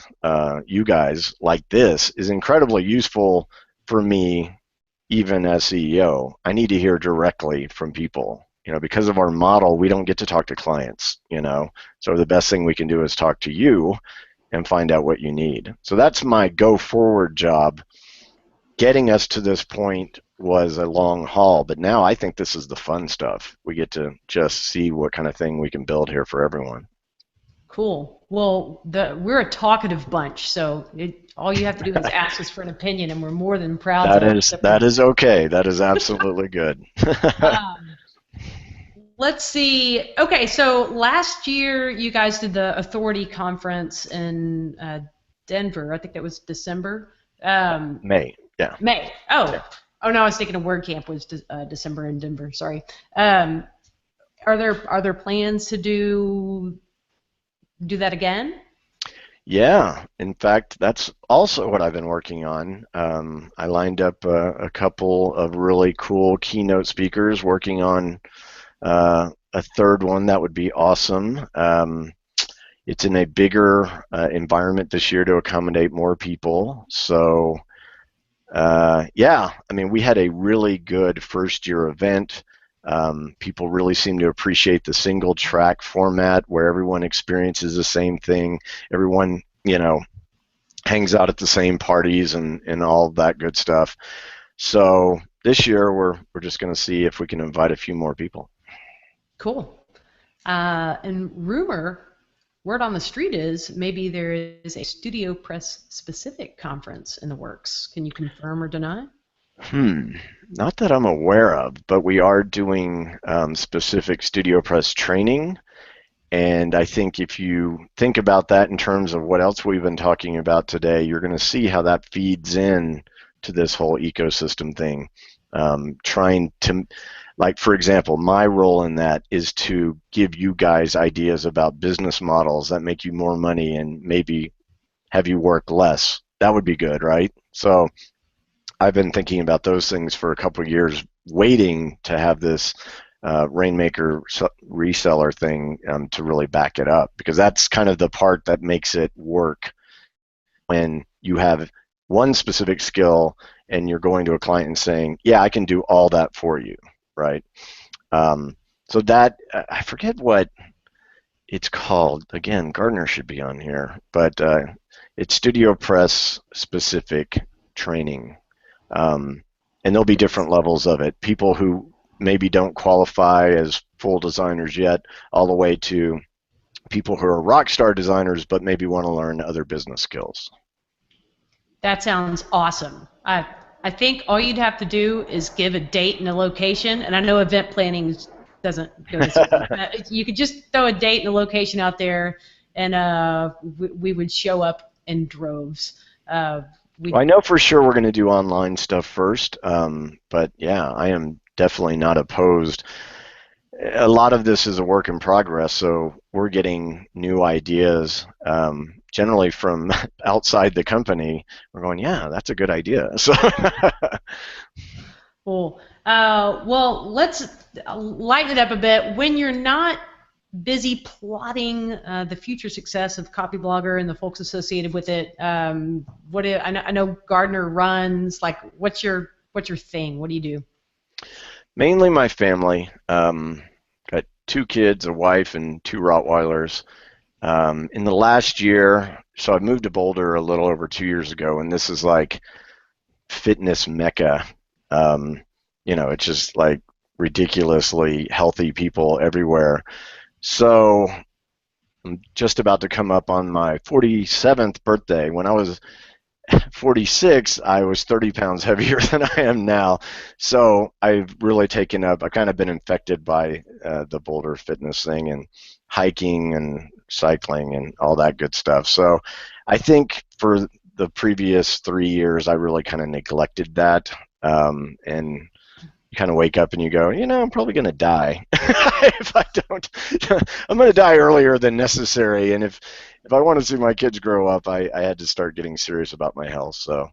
Speaker 2: you guys like this is incredibly useful for me, even as CEO. I need to hear directly from people. Because of our model, we don't get to talk to clients, So the best thing we can do is talk to you and find out what you need. So that's my go forward job. Getting us to this point was a long haul, but now I think this is the fun stuff. We get to just see what kind of thing we can build here for everyone.
Speaker 1: Cool. Well, we're a talkative bunch, so all you have to do is ask us for an opinion, and we're more than proud to.
Speaker 2: That is okay. That is absolutely good.
Speaker 1: Let's see. Okay, so last year you guys did the Authority Conference in Denver. I think that was December.
Speaker 2: May. Yeah.
Speaker 1: May. Oh.
Speaker 2: Yeah.
Speaker 1: Oh no, I was thinking of WordCamp was December in Denver. Sorry. Are there plans to do that again?
Speaker 2: Yeah. In fact, that's also what I've been working on. I lined up a couple of really cool keynote speakers working on a third one. That would be awesome. It's in a bigger environment this year to accommodate more people. So, yeah, I mean, we had a really good first year event. People really seem to appreciate the single track format where everyone experiences the same thing. Everyone, hangs out at the same parties and all of that good stuff. So this year we're just going to see if we can invite a few more people.
Speaker 1: Cool. And word on the street is maybe there is a Studio Press specific conference in the works. Can you confirm or deny?
Speaker 2: Not that I'm aware of, but we are doing specific Studio Press training. And I think if you think about that in terms of what else we've been talking about today, you're going to see how that feeds in to this whole ecosystem thing. Trying to, like, for example, my role in that is to give you guys ideas about business models that make you more money and maybe have you work less. That would be good, right? So I've been thinking about those things for a couple of years, waiting to have this Rainmaker reseller thing to really back it up, because that's kind of the part that makes it work when you have one specific skill and you're going to a client and saying, yeah, I can do all that for you, right? So that, I forget what it's called. Again, Gardner should be on here, but it's Studio Press specific training. And there'll be different levels of it. People who maybe don't qualify as full designers yet, all the way to people who are rock star designers but maybe want to learn other business skills.
Speaker 1: That sounds awesome. I think all you'd have to do is give a date and a location, and I know event planning doesn't go this way. You could just throw a date and a location out there, and we would show up in droves.
Speaker 2: Well, I know for sure we're going to do online stuff first, but yeah, I am definitely not opposed. A lot of this is a work in progress, so we're getting new ideas generally from outside the company. We're going, yeah, that's a good idea. So
Speaker 1: cool. Well, let's lighten it up a bit. When you're not busy plotting the future success of Copyblogger and the folks associated with it, I know Gardner runs. Like, what's your thing? What do you do?
Speaker 2: mainly my family. Got 2 kids, a wife, and 2 Rottweilers. In the last year, so I moved to Boulder a little over 2 years ago, and this is like fitness mecca. It's just like ridiculously healthy people everywhere. So I'm just about to come up on my 47th birthday. When I was 46, I was 30 pounds heavier than I am now. So I've really I've kind of been infected by the Boulder fitness thing and hiking and cycling and all that good stuff. So I think for the previous 3 years, I really kind of neglected that. And you kind of wake up and you go, I'm probably going to die if I don't. I'm going to die earlier than necessary. And if I want to see my kids grow up, I had to start getting serious about my health. So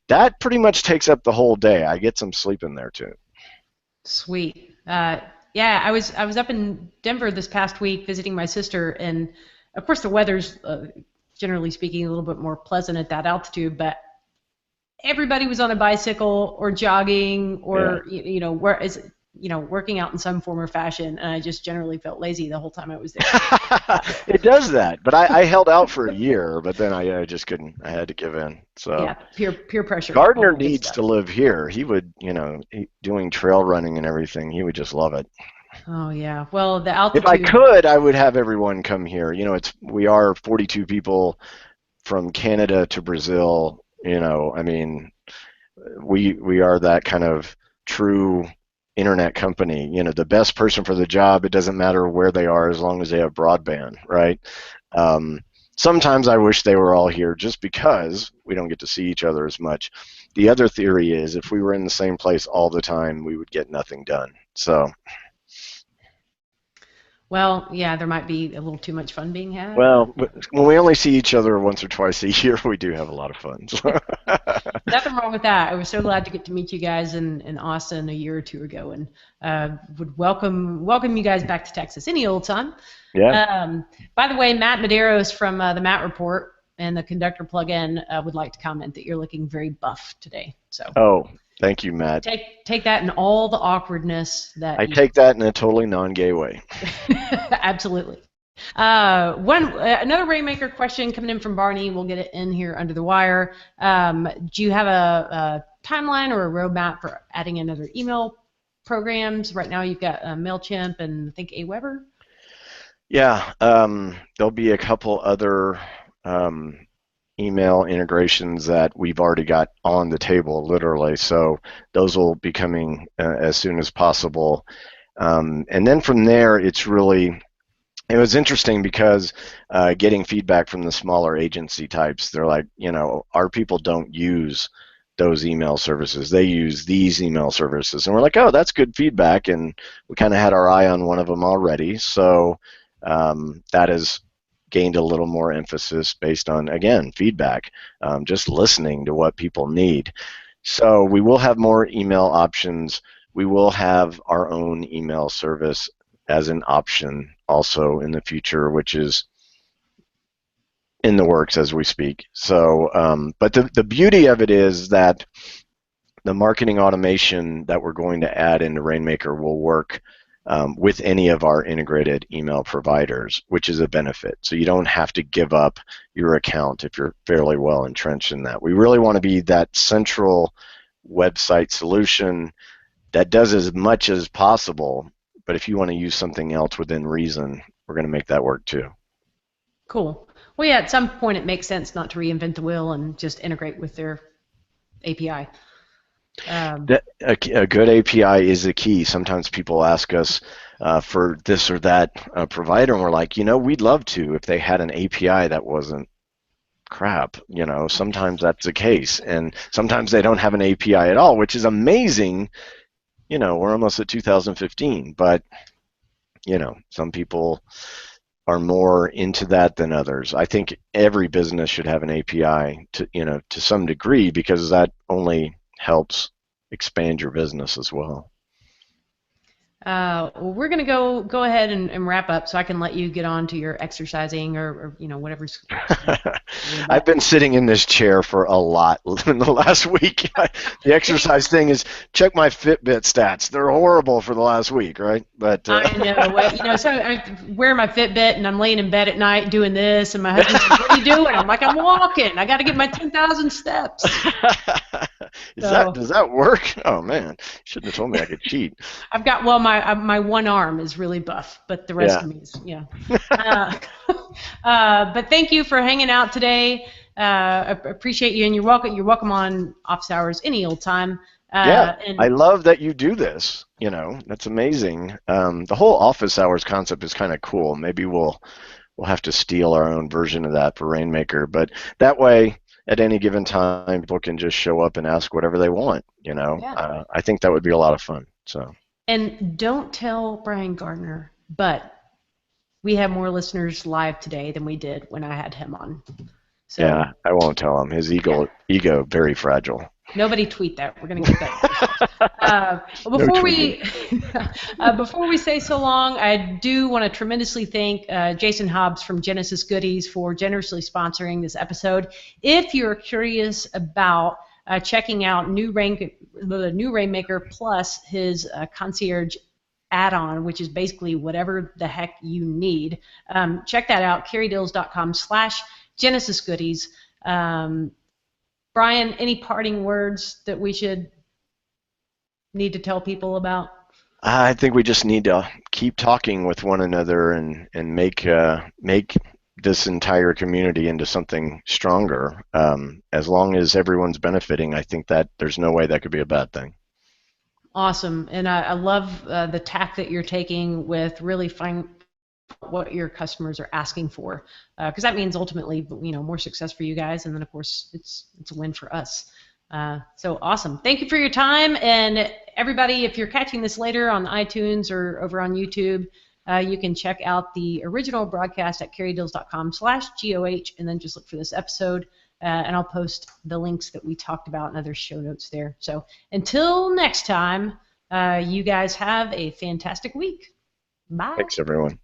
Speaker 2: that pretty much takes up the whole day. I get some sleep in there too.
Speaker 1: Sweet. Yeah, I was up in Denver this past week visiting my sister, and of course the weather's generally speaking a little bit more pleasant at that altitude, but everybody was on a bicycle or jogging or working out in some form or fashion, and I just generally felt lazy the whole time I was there.
Speaker 2: It does that, but I held out for a year, but then I just couldn't. I had to give in. So
Speaker 1: yeah, peer pressure.
Speaker 2: Gardner needs to live here. He would, doing trail running and everything, he would just love it.
Speaker 1: Oh yeah. Well, the altitude.
Speaker 2: If I could, I would have everyone come here. We are 42 people from Canada to Brazil. We are that kind of true internet company. The best person for the job, it doesn't matter where they are as long as they have broadband, right? Sometimes I wish they were all here just because we don't get to see each other as much. The other theory is if we were in the same place all the time, we would get nothing done. So.
Speaker 1: Well, yeah, there might be a little too much fun being had.
Speaker 2: Well, when we only see each other once or twice a year, we do have a lot of fun. So.
Speaker 1: Nothing wrong with that. I was so glad to get to meet you guys in Austin a year or 2 ago, and would welcome you guys back to Texas any old time.
Speaker 2: Yeah.
Speaker 1: By the way, Matt Medeiros from the Matt Report and the Conductor plugin would like to comment that you're looking very buff today. So.
Speaker 2: Oh. Thank you, Matt.
Speaker 1: Take that in all the awkwardness that
Speaker 2: I take that in a totally non-gay way.
Speaker 1: Absolutely. Another Rainmaker question coming in from Barney. We'll get it in here under the wire. Do you have a timeline or a roadmap for adding in other email programs? Right now, you've got MailChimp and I think Aweber.
Speaker 2: Yeah, there'll be a couple other email integrations that we've already got on the table, literally. So those will be coming as soon as possible. And then from there, it was interesting because getting feedback from the smaller agency types, they're like, our people don't use those email services. They use these email services. And we're like, oh, that's good feedback. And we kind of had our eye on one of them already. So that has gained a little more emphasis based on, again, feedback, just listening to what people need. So we will have more email options. We will have our own email service as an option also in the future, which is in the works as we speak. So, but the beauty of it is that the marketing automation that we're going to add into Rainmaker will work with any of our integrated email providers, which is a benefit. So you don't have to give up your account if you're fairly well entrenched in that. We really want to be that central website solution that does as much as possible, but if you want to use something else within reason, we're going to make that work too.
Speaker 1: Cool. Well, yeah, at some point it makes sense not to reinvent the wheel and just integrate with their API.
Speaker 2: A good API is the key. Sometimes people ask us for this or that provider, and we're like, we'd love to if they had an API that wasn't crap. Sometimes that's the case, and sometimes they don't have an API at all, which is amazing. We're almost at 2015, but some people are more into that than others. I think every business should have an API to some degree, because that only helps expand your business as well.
Speaker 1: Well, we're going to go ahead and wrap up, so I can let you get on to your exercising or whatever's.
Speaker 2: I've been sitting in this chair for a lot in the last week. The exercise thing is, check my Fitbit stats. They're horrible for the last week, right? But
Speaker 1: I know. So I wear my Fitbit and I'm laying in bed at night doing this, and my husband says, "What are you doing?" I'm like, "I'm walking. I got to get my 10,000 steps."
Speaker 2: Does that work? Oh man, you shouldn't have told me I could cheat.
Speaker 1: I've got my one arm is really buff, but the rest of me is but thank you for hanging out today. I appreciate you, and you're welcome. You're welcome on office hours any old time.
Speaker 2: And I love that you do this. That's amazing. The whole office hours concept is kind of cool. Maybe we'll have to steal our own version of that for Rainmaker, but that way, at any given time, people can just show up and ask whatever they want. I think that would be a lot of fun. So.
Speaker 1: And don't tell Brian Gardner, but we have more listeners live today than we did when I had him on. So,
Speaker 2: yeah, I won't tell him. His ego very fragile.
Speaker 1: Nobody tweet that. We're going to get that. Before we say so long, I do want to tremendously thank Jason Hobbs from Genesis Goodies for generously sponsoring this episode. If you're curious about checking out the new Rainmaker plus his concierge add-on, which is basically whatever the heck you need, check that out, carriedills.com/Genesis Goodies. Brian, any parting words that we need to tell people about?
Speaker 2: I think we just need to keep talking with one another and make this entire community into something stronger. As long as everyone's benefiting, I think that there's no way that could be a bad thing.
Speaker 1: Awesome, and I love the tack that you're taking with really finding what your customers are asking for, because that means ultimately, more success for you guys, and then of course it's a win for us. So awesome! Thank you for your time, and everybody, if you're catching this later on iTunes or over on YouTube, you can check out the original broadcast at carriedills.com/GOH, and then just look for this episode, and I'll post the links that we talked about and other show notes there. So until next time, you guys have a fantastic week. Bye.
Speaker 2: Thanks, everyone.